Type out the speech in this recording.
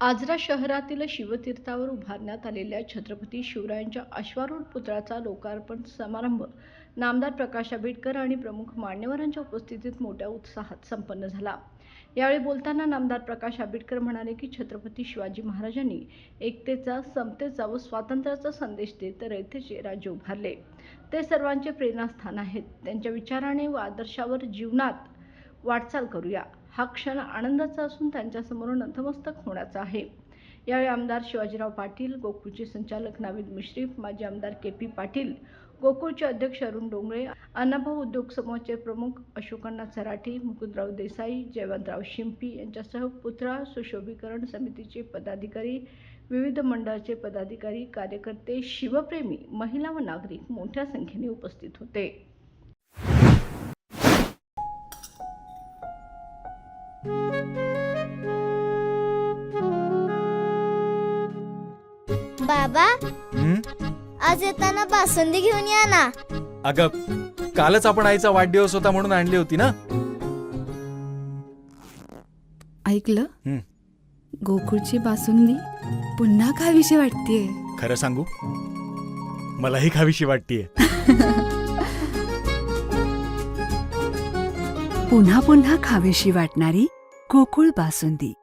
आजरा शहरातील शिवतीर्थावर उभारण्यात आलेल्या छत्रपती शिवरायांच्या अश्वारूढ पुतळ्याचा लोकार्पण समारंभ नामदार प्रकाश आंबेडकर आणि प्रमुख मान्यवरांच्या उपस्थितीत मोठ्या उत्साहात संपन्न झाला। यावेळी बोलताना नामदार प्रकाश आंबेडकर म्हणाले की छत्रपती शिवाजी महाराजांनी एकतेचा, समतेचा व स्वातंत्र्याचा संदेश देत रयतेचे राज्य उभारले। ते सर्वांचे प्रेरणास्थान आहेत। त्यांच्या विचाराने व आदर्शावर जीवनात वाटचाल करूया। हा क्षण आनंदाचा असून त्यांच्यासमोर नतमस्तक होण्याचा आहे। यावेळी आमदार शिवाजीराव पाटील, गोकुळचे संचालक नाविद मुश्रीफ, माजी आमदार के.पी. पाटील, गोकुळचे अध्यक्ष अरुण डोंगरे, अण्णाभाऊ उद्योग समूहाचे प्रमुख अशोकअण्णा चराठी, मुकुंदराव देसाई, जयवंतराव शिंपी यांच्यासह पुतळा सुशोभीकरण समितीचे पदाधिकारी, विविध मंडळाचे पदाधिकारी, कार्यकर्ते, शिवप्रेमी, महिला व नागरिक मोठ्या संख्येने उपस्थित होते। बाबा, आज येताना बासुंदी घेऊन या ना। अगं, कालच आपण आईचा वाढदिवस होता म्हणून आणली होती ना। ऐकलं? गोकुळची बासुंदी पुन्हा खावीशी वाटतेय। खरं सांगू, मलाही खावीशी वाटतेय। पुन्हा पुन्हा खावीशी वाटणारी गोकुळ बासुंदी।